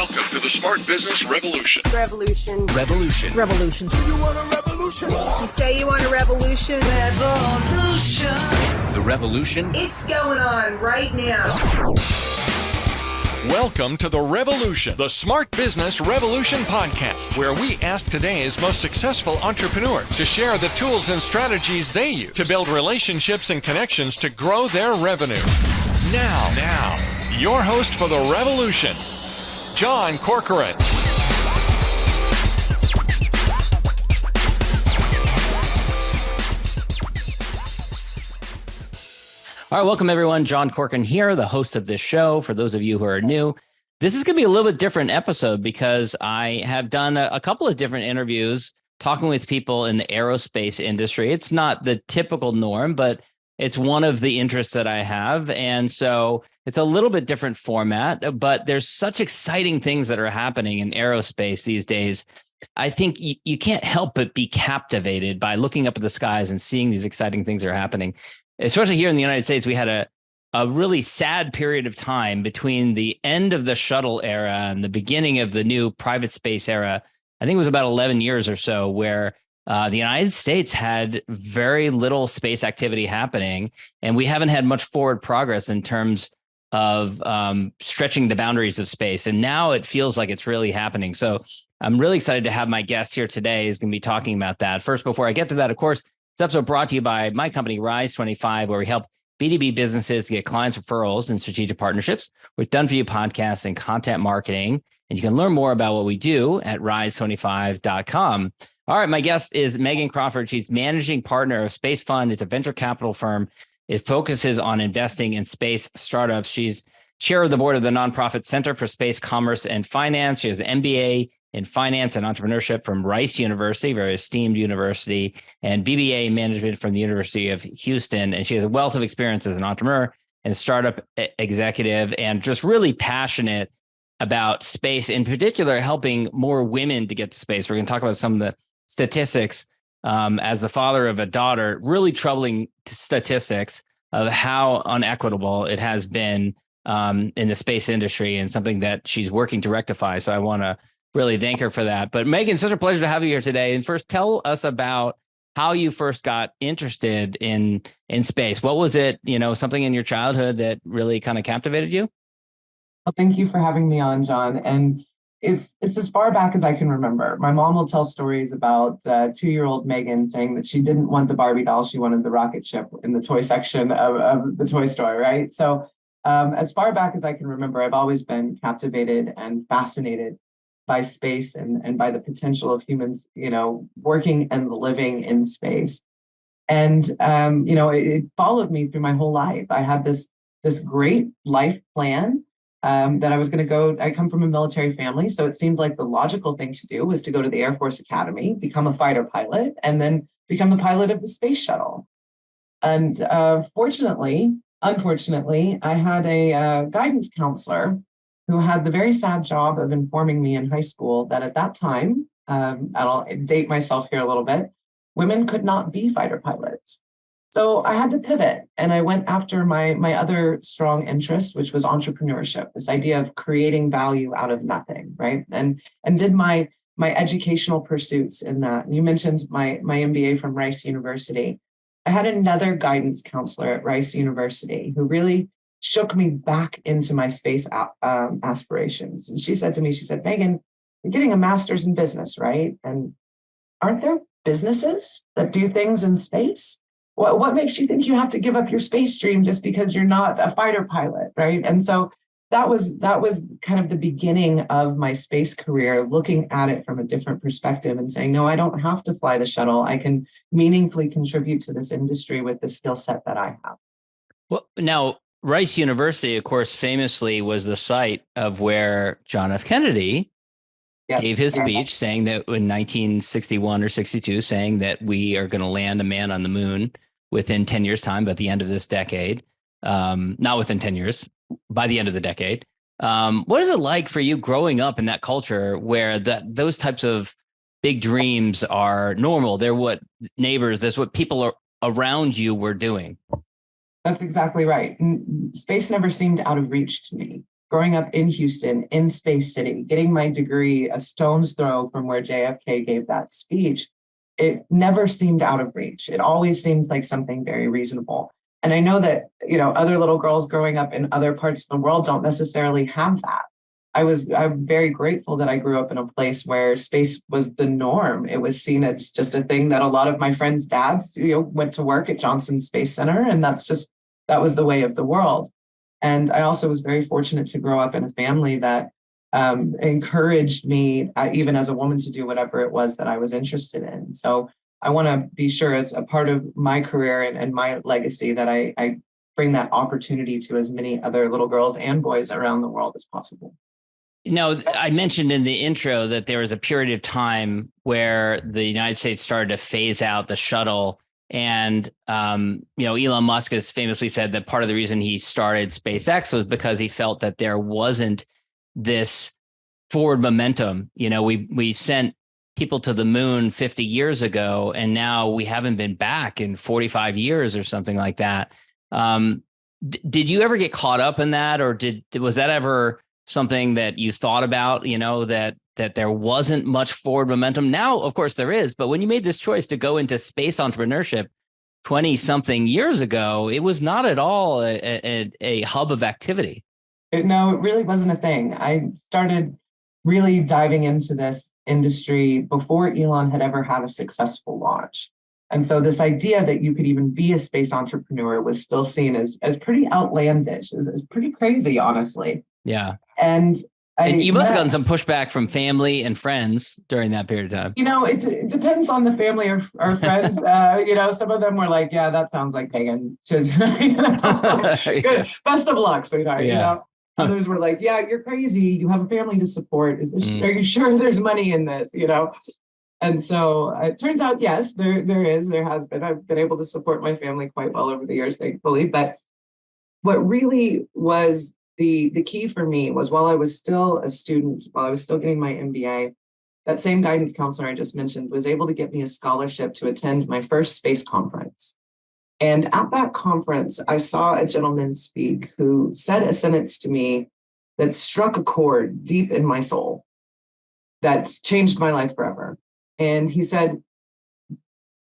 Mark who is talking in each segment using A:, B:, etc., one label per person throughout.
A: Welcome to the Smart Business Revolution.
B: Revolution.
C: Revolution.
B: Revolution.
D: You want a revolution?
B: You say you want a revolution?
C: Revolution. The revolution.
B: It's going on right now.
E: Welcome to The Revolution, the Smart Business Revolution podcast, where we ask today's most successful entrepreneurs to share the tools and strategies they use to build relationships and connections to grow their revenue. Now, your host for The Revolution, John Corcoran.
C: All right, welcome everyone. John Corcoran here, the host of this show. For those of you who are new, this is going to be a little bit different episode because I have done a couple of different interviews talking with people in the aerospace industry. It's not the typical norm, but it's one of the interests that I have. And so it's a little bit different format, but there's such exciting things that are happening in aerospace these days. I think you can't help but be captivated by looking up at the skies and seeing these exciting things that are happening. Especially here in the United States, we had a really sad period of time between the end of the shuttle era and the beginning of the new private space era. I think it was about 11 years or so where the United States had very little space activity happening, and we haven't had much forward progress in terms of stretching the boundaries of space. And now it feels like it's really happening. So I'm really excited to have my guest here today who's going to be talking about that. First, before I get to that, of course, this episode brought to you by my company, Rise25, where we help B2B businesses get clients referrals and strategic partnerships with done-for-you podcasts and content marketing. And you can learn more about what we do at rise25.com. All right, my guest is Meagan Crawford. She's managing partner of SpaceFund. It's a venture capital firm. It focuses on investing in space startups. She's chair of the board of the nonprofit Center for Space Commerce and Finance. She has an MBA in finance and entrepreneurship from Rice University, very esteemed university, and BBA in management from the University of Houston. And she has a wealth of experience as an entrepreneur and startup executive, and just really passionate about space, in particular, helping more women to get to space. We're going to talk about some of the statistics as the father of a daughter, really troubling statistics of how unequitable it has been in the space industry, and something that she's working to rectify. So I want to really thank her for that. But Meagan, such a pleasure to have you here today. And first, tell us about how you first got interested in space. What was it, something in your childhood that really kind of captivated you?
F: Well, thank you for having me on, John. And it's as far back as I can remember. My mom will tell stories about 2-year-old Meagan saying that she didn't want the Barbie doll, she wanted the rocket ship in the toy section of the toy store, right? So as far back as I can remember, I've always been captivated and fascinated by space and by the potential of humans, working and living in space. And, it followed me through my whole life. I had this great life plan that I was going to go. I come from a military family, so it seemed like the logical thing to do was to go to the Air Force Academy, become a fighter pilot, and then become the pilot of the space shuttle. And unfortunately, I had a guidance counselor who had the very sad job of informing me in high school that at that time, I'll date myself here a little bit, women could not be fighter pilots. So I had to pivot, and I went after my other strong interest, which was entrepreneurship, this idea of creating value out of nothing, right? And did my educational pursuits in that. You mentioned my MBA from Rice University. I had another guidance counselor at Rice University who really shook me back into my space aspirations. And she said to me, Meagan, you're getting a master's in business, right? And aren't there businesses that do things in space? What makes you think you have to give up your space dream just because you're not a fighter pilot, right? And so that was kind of the beginning of my space career, looking at it from a different perspective and saying, no, I don't have to fly the shuttle. I can meaningfully contribute to this industry with the skill set that I have.
C: Well, now, Rice University, of course, famously was the site of where John F. Kennedy gave his speech saying that in 1961 or 62, saying that we are going to land a man on the moon within 10 years' time, by the end of this decade. Not within 10 years, by the end of the decade. What is it like for you growing up in that culture where those types of big dreams are normal? They're what neighbors, that's what people around you were doing.
F: That's exactly right. Space never seemed out of reach to me. growing up in Houston, in Space City, getting my degree a stone's throw from where JFK gave that speech, it never seemed out of reach. It always seemed like something very reasonable. And I know that, other little girls growing up in other parts of the world don't necessarily have that. I'm very grateful that I grew up in a place where space was the norm. It was seen as just a thing that a lot of my friends' dads, went to work at Johnson Space Center. And that was the way of the world. And I also was very fortunate to grow up in a family that encouraged me, even as a woman, to do whatever it was that I was interested in. So I want to be sure, as a part of my career and my legacy, that I bring that opportunity to as many other little girls and boys around the world as possible.
C: I mentioned in the intro that there was a period of time where the United States started to phase out the shuttle. And, Elon Musk has famously said that part of the reason he started SpaceX was because he felt that there wasn't this forward momentum. We sent people to the moon 50 years ago, and now we haven't been back in 45 years or something like that. Did you ever get caught up in that, or was that ever something that you thought about, that there wasn't much forward momentum? Now, of course, there is. But when you made this choice to go into space entrepreneurship 20 something years ago, it was not at all a hub of activity.
F: No, it really wasn't a thing. I started really diving into this industry before Elon had ever had a successful launch. And so this idea that you could even be a space entrepreneur was still seen as pretty outlandish, as pretty crazy, honestly.
C: Yeah.
F: And
C: you must have gotten some pushback from family and friends during that period of time.
F: It depends on the family or friends. Some of them were like, yeah, that sounds like Meagan. Good. Best of luck, sweetheart.
C: Yeah.
F: Others were like, yeah, you're crazy. You have a family to support. Are you sure there's money in this? And so it turns out, yes, there has been. I've been able to support my family quite well over the years, thankfully. But what really was the key for me was, while I was still a student, while I was still getting my MBA, that same guidance counselor I just mentioned was able to get me a scholarship to attend my first space conference. And at that conference, I saw a gentleman speak who said a sentence to me that struck a chord deep in my soul that's changed my life forever. And he said,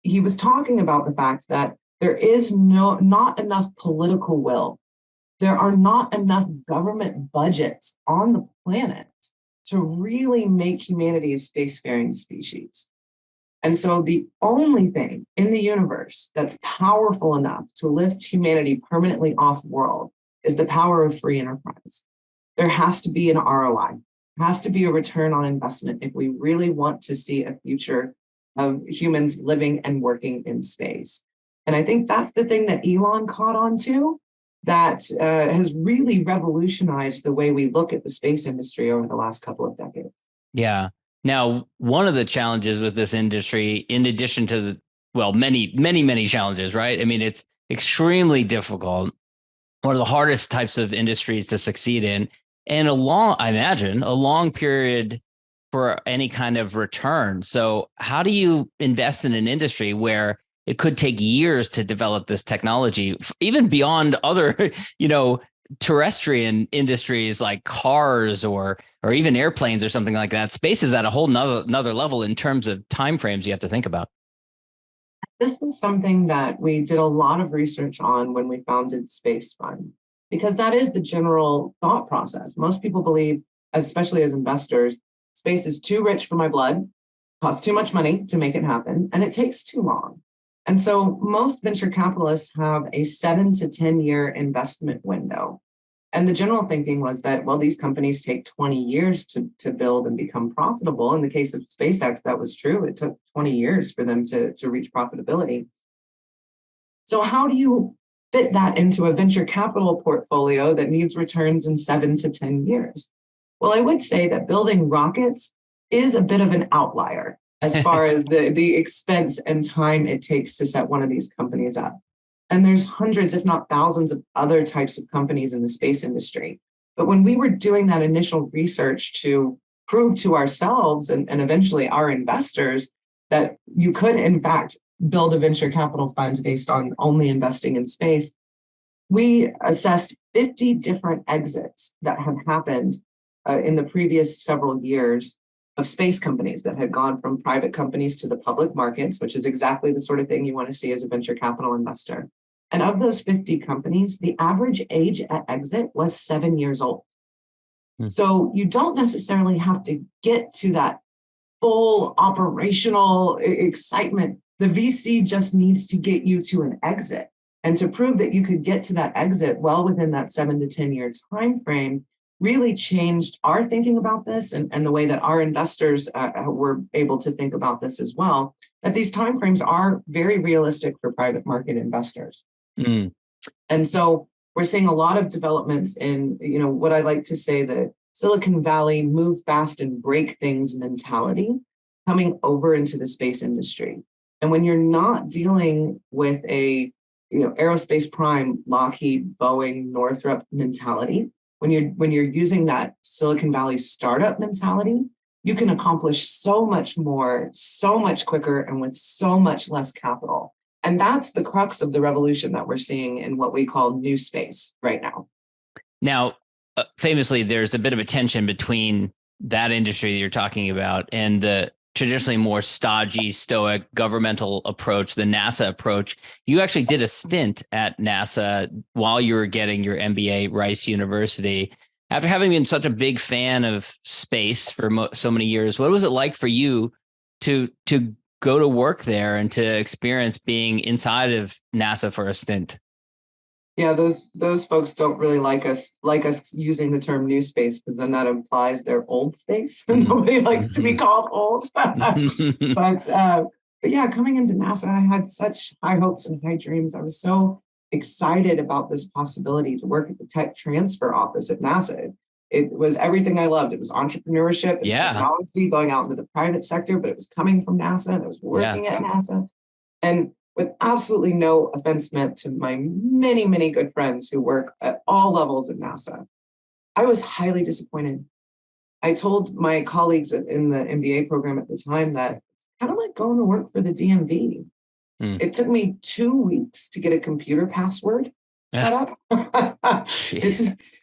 F: he was talking about the fact that there is not enough political will. There are not enough government budgets on the planet to really make humanity a spacefaring species. And so the only thing in the universe that's powerful enough to lift humanity permanently off world is the power of free enterprise. There has to be an ROI. There has to be a return on investment if we really want to see a future of humans living and working in space. And I think that's the thing that Elon caught on to, that has really revolutionized the way we look at the space industry over the last couple of decades.
C: Yeah. Now, one of the challenges with this industry, in addition to many, many, many challenges, right? I mean, it's extremely difficult. One of the hardest types of industries to succeed in, and I imagine, a long period for any kind of return. So how do you invest in an industry where it could take years to develop this technology, even beyond other, terrestrial industries like cars or even airplanes or something like that? Space is at a whole nother level in terms of timeframes you have to think about.
F: This was something that we did a lot of research on when we founded SpaceFund, because that is the general thought process. Most people believe, especially as investors, space is too rich for my blood, costs too much money to make it happen, and it takes too long. And so most venture capitalists have a 7 to 10 year investment window. And the general thinking was that, well, these companies take 20 years to build and become profitable. In the case of SpaceX, that was true. It took 20 years for them to reach profitability. So how do you fit that into a venture capital portfolio that needs returns in 7 to 10 years? Well, I would say that building rockets is a bit of an outlier as far as the expense and time it takes to set one of these companies up. And there's hundreds, if not thousands, of other types of companies in the space industry. But when we were doing that initial research to prove to ourselves and eventually our investors that you could, in fact, build a venture capital fund based on only investing in space, we assessed 50 different exits that have happened in the previous several years of space companies that had gone from private companies to the public markets, which is exactly the sort of thing you want to see as a venture capital investor. And of those 50 companies, the average age at exit was 7 years old. So you don't necessarily have to get to that full operational excitement. The VC just needs to get you to an exit. And to prove that you could get to that exit well within that 7 to 10 year time frame really changed our thinking about this and the way that our investors were able to think about this as well, that these timeframes are very realistic for private market investors. And so we're seeing a lot of developments in, what I like to say, the Silicon Valley move fast and break things mentality coming over into the space industry. And when you're not dealing with a aerospace prime, Lockheed, Boeing, Northrop mentality, when you're using that Silicon Valley startup mentality, you can accomplish so much more, so much quicker, and with so much less capital. And that's the crux of the revolution that we're seeing in what we call new space right now.
C: Now, famously, there's a bit of a tension between that industry that you're talking about and the traditionally more stodgy, stoic governmental approach, the NASA approach. You actually did a stint at NASA while you were getting your MBA at Rice University. After having been such a big fan of space for so many years, what was it like for you to go to work there and to experience being inside of NASA for a stint?
F: Yeah, those folks don't really like us using the term new space, because then that implies they're old space. Nobody likes to be called old. But yeah, coming into NASA, I had such high hopes and high dreams. I was so excited about this possibility to work at the tech transfer office at NASA. It was everything I loved. It was entrepreneurship and technology going out into the private sector, but it was coming from NASA and I was working at NASA. And with absolutely no offense meant to my many, many good friends who work at all levels at NASA, I was highly disappointed. I told my colleagues in the MBA program at the time that it's kind of like going to work for the DMV. It took me 2 weeks to get a computer password set up.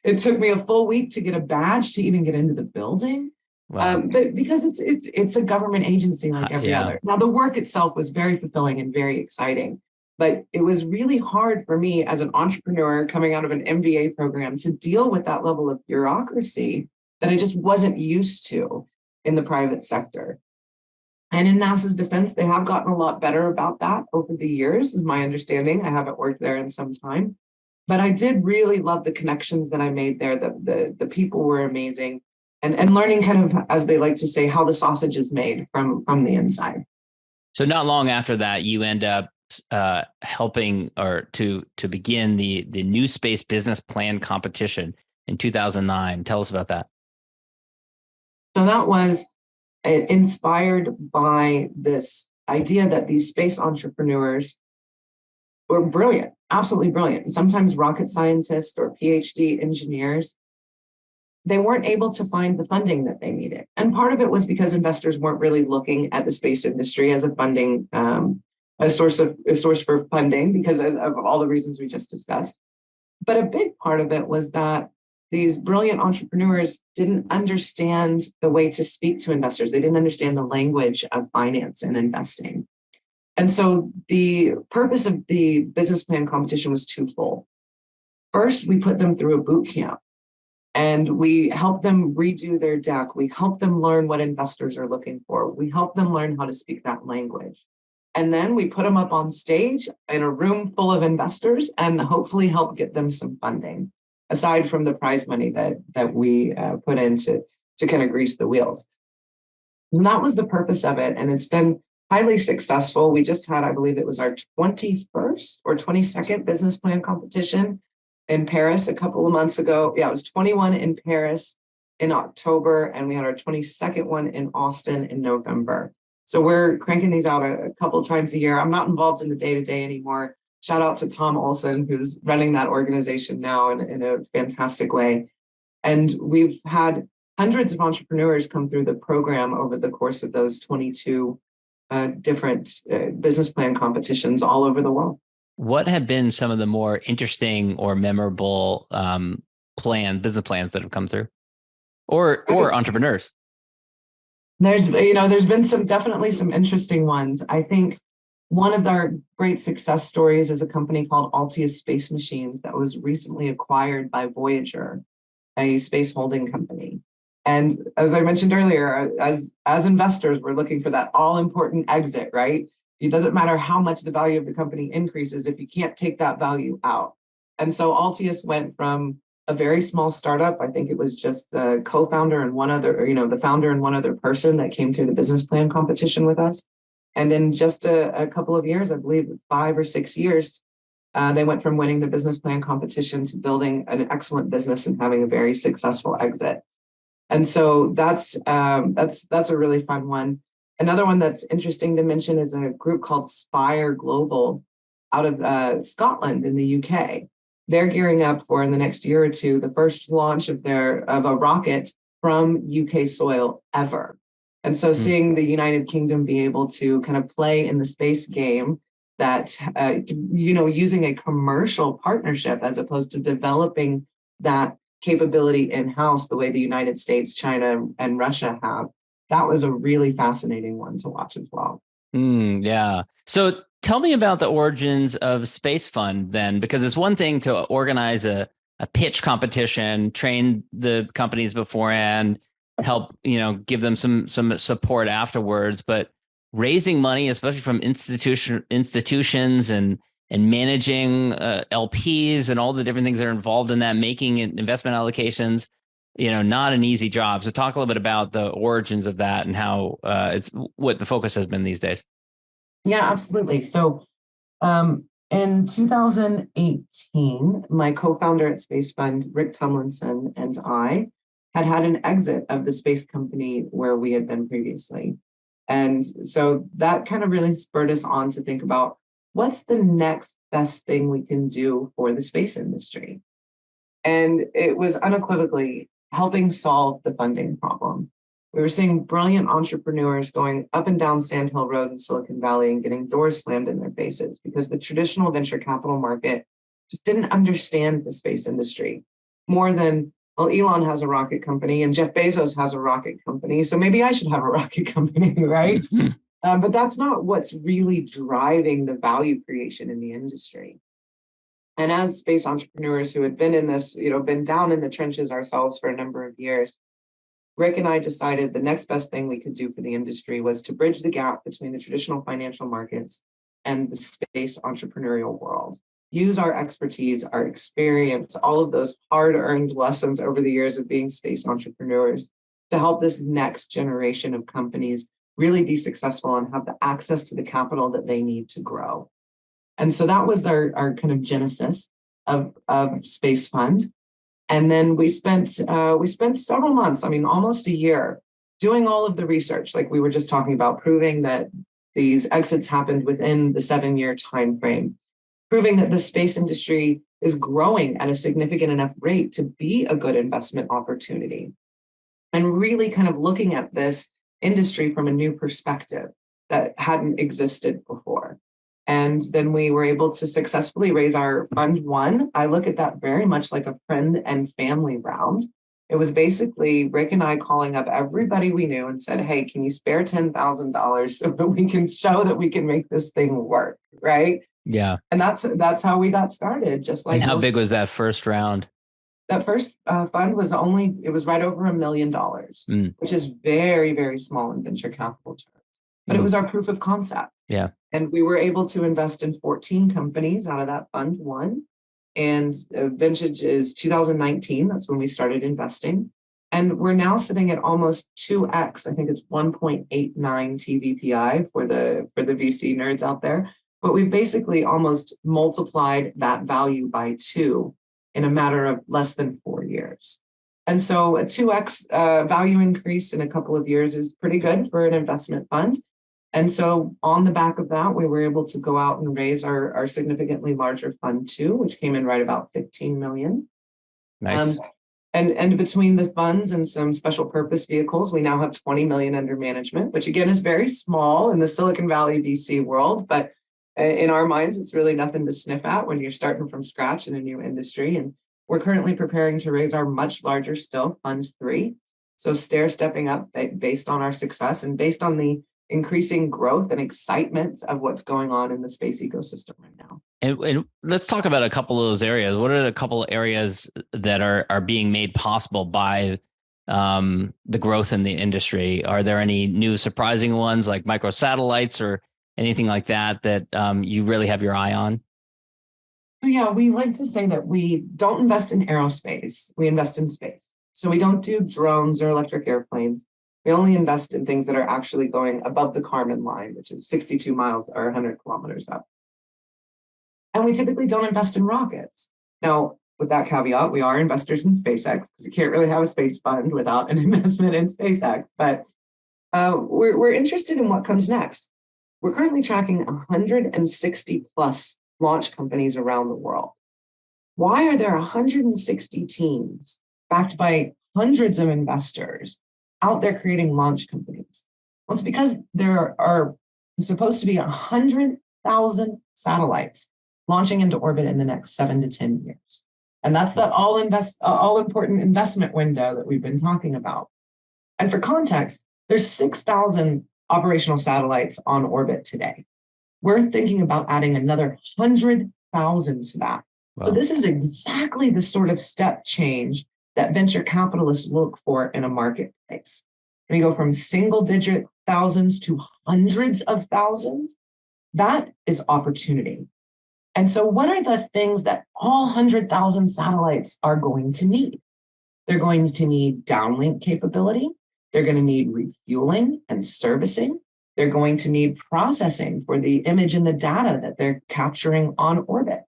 F: It took me a full week to get a badge to even get into the building. Wow. But because it's a government agency like every other. Now, the work itself was very fulfilling and very exciting, but it was really hard for me as an entrepreneur coming out of an MBA program to deal with that level of bureaucracy that I just wasn't used to in the private sector. And in NASA's defense, they have gotten a lot better about that over the years, is my understanding. I haven't worked there in some time, but I did really love the connections that I made there. The people were amazing. And learning kind of, as they like to say, how the sausage is made from the inside.
C: So not long after that, you end up helping or to begin the NewSpace Business Plan Competition in 2009. Tell us about that.
F: So that was inspired by this idea that these space entrepreneurs were brilliant, absolutely brilliant. Sometimes rocket scientists or PhD engineers, they weren't able to find the funding that they needed. And part of it was because investors weren't really looking at the space industry as a funding, a source for funding because of all the reasons we just discussed. But a big part of it was that these brilliant entrepreneurs didn't understand the way to speak to investors. They didn't understand the language of finance and investing. And so the purpose of the business plan competition was twofold. First, we put them through a boot camp. And we help them redo their deck. We help them learn what investors are looking for. We help them learn how to speak that language. And then we put them up on stage in a room full of investors and hopefully help get them some funding, aside from the prize money that we put in to kind of grease the wheels. And that was the purpose of it. And it's been highly successful. We just had, I believe it was our 21st or 22nd business plan competition in Paris a couple of months ago. Yeah, it was 21 in Paris in October, and we had our 22nd one in Austin in November. So we're cranking these out a couple of times a year. I'm not involved in the day-to-day anymore. Shout out to Tom Olson, who's running that organization now in a fantastic way. And we've had hundreds of entrepreneurs come through the program over the course of those 22 different business plan competitions all over the world.
C: what have been some of the more interesting or memorable business plans that have come through, or entrepreneurs?
F: There's been definitely some interesting ones. I think one of our great success stories is a company called Altius Space Machines that was recently acquired by Voyager, a space holding company. And as I mentioned earlier, as investors, we're looking for that all-important exit, right? It doesn't matter how much the value of the company increases if you can't take that value out. And so Altius went from a very small startup. I think it was just the co-founder and one other, the founder and one other person that came through the business plan competition with us. And in just a couple of years, I believe 5 or 6 years, they went from winning the business plan competition to building an excellent business and having a very successful exit. And so that's a really fun one. Another one that's interesting to mention is a group called Spire Global out of Scotland in the UK. They're gearing up for, in the next year or two, the first launch of a rocket from UK soil ever. And so seeing the United Kingdom be able to kind of play in the space game, that, using a commercial partnership as opposed to developing that capability in-house the way the United States, China, and Russia have, that was a really fascinating one to watch as well.
C: Yeah. So tell me about the origins of SpaceFund then, because it's one thing to organize a pitch competition, train the companies beforehand, help, give them some support afterwards, but raising money, especially from institutions and managing LPs and all the different things that are involved in that, making investment allocations, not an easy job. So talk a little bit about the origins of that and how it's what the focus has been these days.
F: Yeah, absolutely. So in 2018, my co-founder at SpaceFund, Rick Tumlinson, and I had an exit of the space company where we had been previously. And so that kind of really spurred us on to think about what's the next best thing we can do for the space industry. And it was unequivocally helping solve the funding problem. We were seeing brilliant entrepreneurs going up and down Sand Hill Road in Silicon Valley and getting doors slammed in their faces because the traditional venture capital market just didn't understand the space industry more than, well, Elon has a rocket company and Jeff Bezos has a rocket company, so maybe I should have a rocket company, right? But that's not what's really driving the value creation in the industry. And as space entrepreneurs who had been in this, been down in the trenches ourselves for a number of years, Rick and I decided the next best thing we could do for the industry was to bridge the gap between the traditional financial markets and the space entrepreneurial world. Use our expertise, our experience, all of those hard-earned lessons over the years of being space entrepreneurs to help this next generation of companies really be successful and have the access to the capital that they need to grow. And so that was our kind of genesis of SpaceFund. And then we spent several months, almost a year, doing all of the research, like we were just talking about, proving that these exits happened within the 7-year time frame, proving that the space industry is growing at a significant enough rate to be a good investment opportunity, and really kind of looking at this industry from a new perspective that hadn't existed before. And then we were able to successfully raise our Fund 1. I look at that very much like a friend and family round. It was basically Rick and I calling up everybody we knew and said, hey, can you spare $10,000 so that we can show that we can make this thing work, right?
C: Yeah.
F: And that's how we got started. Just like,
C: and how big was that first round?
F: That first fund was right over $1 million, which is very, very small in venture capital terms. But it was our proof of concept.
C: Yeah.
F: And we were able to invest in 14 companies out of that Fund 1. And vintage is 2019. That's when we started investing. And we're now sitting at almost 2x. I think it's 1.89 TVPI for the VC nerds out there. But we've basically almost multiplied that value by 2 in a matter of less than 4 years. And so a 2x value increase in a couple of years is pretty good for an investment fund. And so on the back of that, we were able to go out and raise our significantly larger Fund 2, which came in right about 15 million.
C: Nice.
F: And between the funds and some special purpose vehicles, we now have 20 million under management, which again is very small in the Silicon Valley VC world, but In our minds, it's really nothing to sniff at when you're starting from scratch in a new industry. And we're currently preparing to raise our much larger still, Fund 3. So stepping up based on our success and based on the increasing growth and excitement of what's going on in the space ecosystem right now.
C: And let's talk about a couple of those areas. What are the couple of areas that are being made possible by the growth in the industry? Are there any new surprising ones like microsatellites or anything like that you really have your eye on?
F: Yeah, we like to say that we don't invest in aerospace, we invest in space. So we don't do drones or electric airplanes. We only invest in things that are actually going above the Kármán line, which is 62 miles or 100 kilometers up. And we typically don't invest in rockets. Now, with that caveat, we are investors in SpaceX because you can't really have a space fund without an investment in SpaceX. But we're interested in what comes next. We're currently tracking 160 plus launch companies around the world. Why are there 160 teams backed by hundreds of investors out there creating launch companies? Well, it's because there are supposed to be 100,000 satellites launching into orbit in the next 7 to 10 years. And that's that all important investment window that we've been talking about. And for context, there's 6,000 operational satellites on orbit today. We're thinking about adding another 100,000 to that. Wow. So this is exactly the sort of step change that venture capitalists look for in a marketplace. When you go from single-digit thousands to hundreds of thousands, that is opportunity. And so what are the things that all 100,000 satellites are going to need? They're going to need downlink capability. They're going to need refueling and servicing. They're going to need processing for the image and the data that they're capturing on orbit.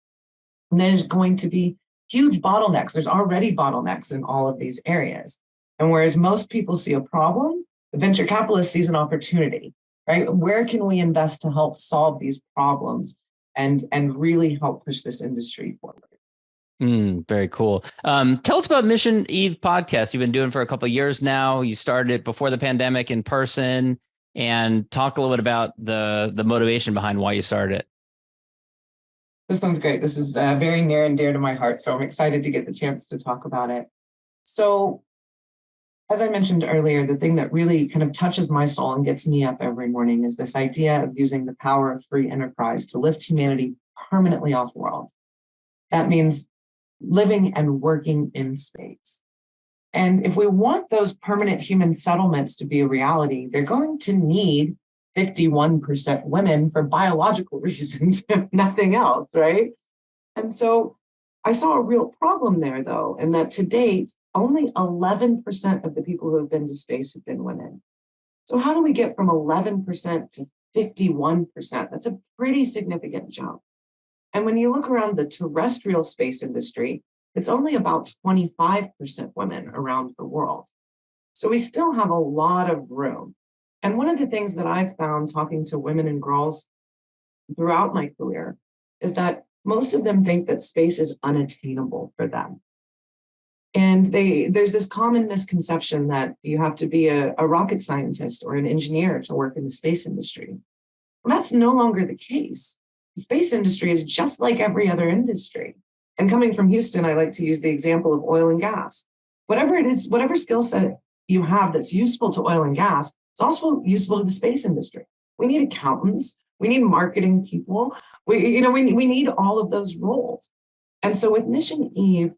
F: And there's going to be huge bottlenecks. There's already bottlenecks in all of these areas. And whereas most people see a problem, the venture capitalist sees an opportunity, right? Where can we invest to help solve these problems and really help push this industry forward?
C: Very cool. Tell us about Mission Eve podcast. You've been doing for a couple of years now. You started it before the pandemic in person, and talk a little bit about the motivation behind why you started it.
F: This one's great. This is very near and dear to my heart, so I'm excited to get the chance to talk about it. So, as I mentioned earlier, the thing that really kind of touches my soul and gets me up every morning is this idea of using the power of free enterprise to lift humanity permanently off world. That means living and working in space. And if we want those permanent human settlements to be a reality, they're going to need 51% women for biological reasons, if nothing else, right? And so I saw a real problem there, though, in that to date, only 11% of the people who have been to space have been women. So how do we get from 11% to 51%? That's a pretty significant jump. And when you look around the terrestrial space industry, it's only about 25% women around the world. So we still have a lot of room. And one of the things that I've found talking to women and girls throughout my career is that most of them think that space is unattainable for them. And there's this common misconception that you have to be a rocket scientist or an engineer to work in the space industry. Well, that's no longer the case. The space industry is just like every other industry. And coming from Houston, I like to use the example of oil and gas. Whatever it is, whatever skill set you have that's useful to oil and gas, it's also useful to the space industry. We need accountants. We need marketing people. We need all of those roles. And so with Mission Eve,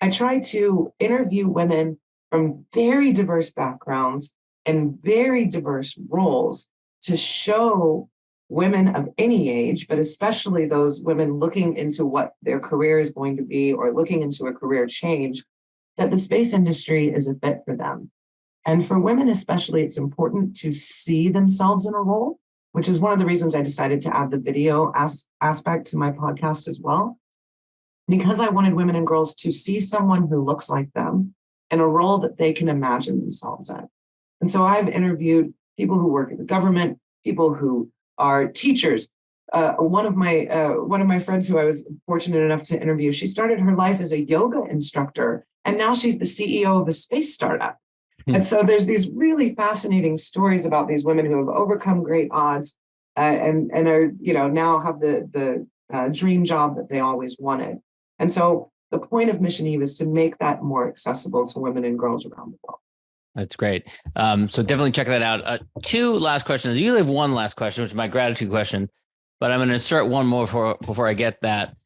F: I try to interview women from very diverse backgrounds and very diverse roles to show women of any age, but especially those women looking into what their career is going to be or looking into a career change, that the space industry is a fit for them. And for women especially, it's important to see themselves in a role, which is one of the reasons I decided to add the video aspect to my podcast as well, because I wanted women and girls to see someone who looks like them in a role that they can imagine themselves in. And so I've interviewed people who work in the government, people who are teachers. One of my friends who I was fortunate enough to interview, she started her life as a yoga instructor, and now she's the CEO of a space startup. And so there's these really fascinating stories about these women who have overcome great odds and are, now have the dream job that they always wanted. And so the point of Mission Eve is to make that more accessible to women and girls around the world.
C: That's great. So definitely check that out. Two last questions. You usually have one last question, which is my gratitude question, but I'm going to insert one more before I get that.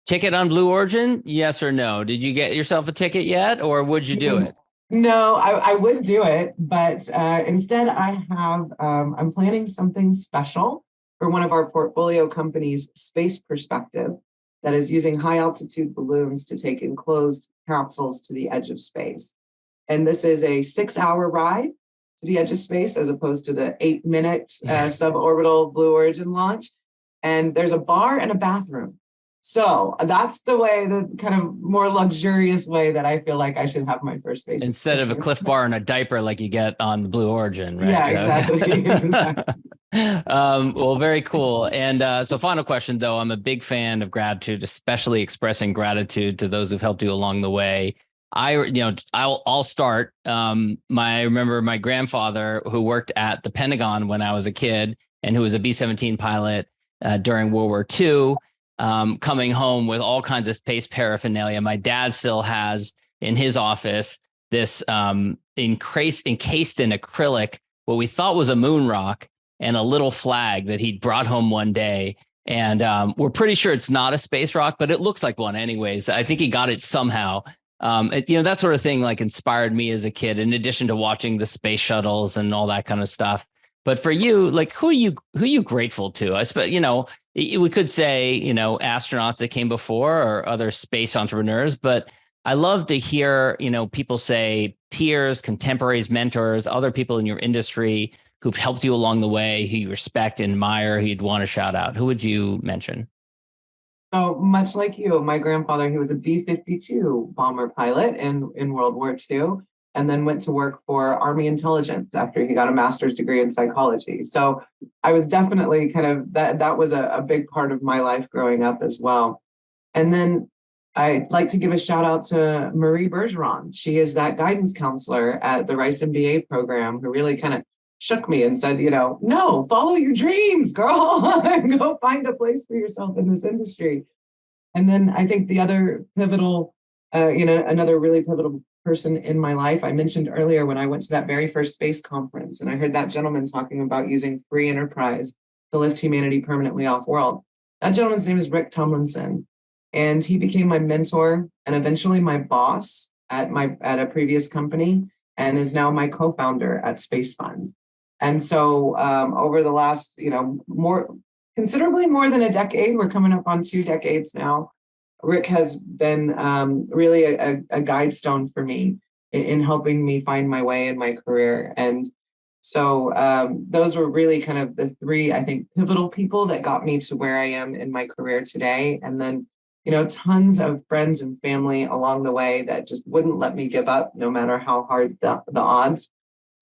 C: Ticket on Blue Origin? Yes or no? Did you get yourself a ticket yet, or would you do it?
F: No, I would do it, but instead I'm planning something special for one of our portfolio companies, Space Perspective, that is using high altitude balloons to take enclosed capsules to the edge of space. And this is a 6-hour ride to the edge of space, as opposed to the 8-minute suborbital Blue Origin launch. And there's a bar and a bathroom. So that's the kind of more luxurious way that I feel like I should have my first space.
C: Instead of a Cliff Bar and a diaper like you get on the Blue Origin, right?
F: Yeah, exactly.
C: Well, very cool. And so final question, though, I'm a big fan of gratitude, especially expressing gratitude to those who've helped you along the way. I'll start. I remember my grandfather, who worked at the Pentagon when I was a kid and who was a B-17 pilot during World War II, coming home with all kinds of space paraphernalia. My dad still has in his office this encased in acrylic, what we thought was a moon rock, and a little flag that he brought home one day. And we're pretty sure it's not a space rock, but it looks like one anyways. I think he got it somehow. That sort of thing like inspired me as a kid, in addition to watching the space shuttles and all that kind of stuff. But for you, like, who are you grateful to? We could say, astronauts that came before or other space entrepreneurs, but I love to hear, people say peers, contemporaries, mentors, other people in your industry who've helped you along the way, who you respect and admire, who you'd want to shout out. Who would you mention?
F: So much like you, my grandfather, he was a B-52 bomber pilot in World War II, and then went to work for Army intelligence after he got a master's degree in psychology. So I was definitely kind of, that was a big part of my life growing up as well. And then I'd like to give a shout out to Marie Bergeron. She is that guidance counselor at the Rice MBA program who really kind of shook me and said, no, follow your dreams, girl. Go find a place for yourself in this industry. And then I think the other pivotal, another really pivotal person in my life, I mentioned earlier when I went to that very first space conference and I heard that gentleman talking about using free enterprise to lift humanity permanently off world. That gentleman's name is Rick Tomlinson, and he became my mentor and eventually my boss at a previous company, and is now my co-founder at SpaceFund. And so over the last, considerably more than a decade, we're coming up on 2 decades now, Rick has been really a guide stone for me in helping me find my way in my career. And so those were really kind of the 3, I think, pivotal people that got me to where I am in my career today. And then, tons of friends and family along the way that just wouldn't let me give up, no matter how hard the odds.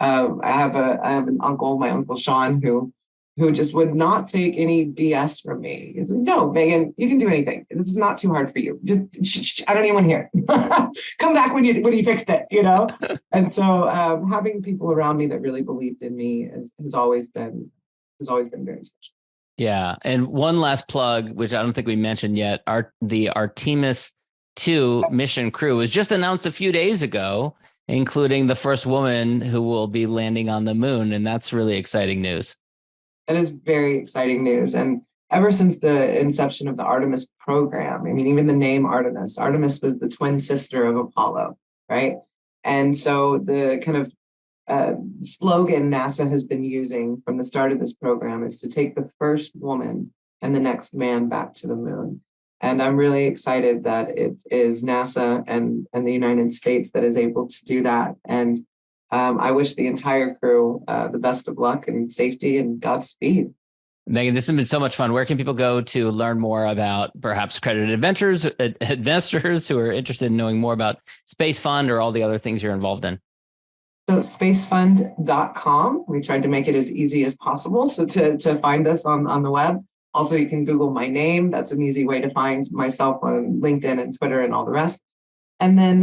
F: I have an uncle, my Uncle Sean, who just would not take any BS from me. He's like, no, Meagan, you can do anything. This is not too hard for you. Just, I don't even want to hear it. Come back when you fixed it, And so having people around me that really believed in me has always been very special.
C: Yeah. And one last plug, which I don't think we mentioned yet, the Artemis 2 mission crew was just announced a few days ago, including the first woman who will be landing on the moon. And that's really exciting news.
F: That is very exciting news. And ever since the inception of the Artemis program, even the name Artemis was the twin sister of Apollo, right? And so the kind of slogan NASA has been using from the start of this program is to take the first woman and the next man back to the moon. And I'm really excited that it is NASA and the United States that is able to do that. And I wish the entire crew the best of luck and safety and Godspeed.
C: Meagan, this has been so much fun. Where can people go to learn more about perhaps accredited investors who are interested in knowing more about SpaceFund or all the other things you're involved in?
F: So spacefund.com. We tried to make it as easy as possible so to find us on the web. Also, you can Google my name. That's an easy way to find myself on LinkedIn and Twitter and all the rest. And then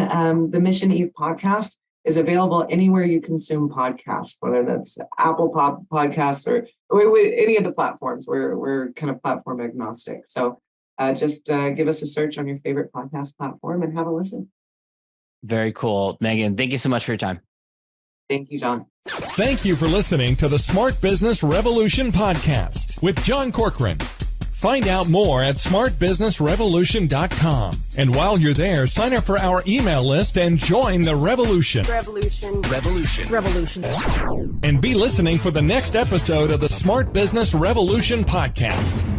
F: the Mission Eve podcast. is available anywhere you consume podcasts, whether that's Apple Podcasts or any of the platforms. We're kind of platform agnostic. So just give us a search on your favorite podcast platform and have a listen.
C: Very cool. Meagan, thank you so much for your time.
F: Thank you, John.
E: Thank you for listening to the Smart Business Revolution podcast with John Corcoran. Find out more at smartbusinessrevolution.com. And while you're there, sign up for our email list and join the revolution.
B: Revolution.
E: And be listening for the next episode of the Smart Business Revolution podcast.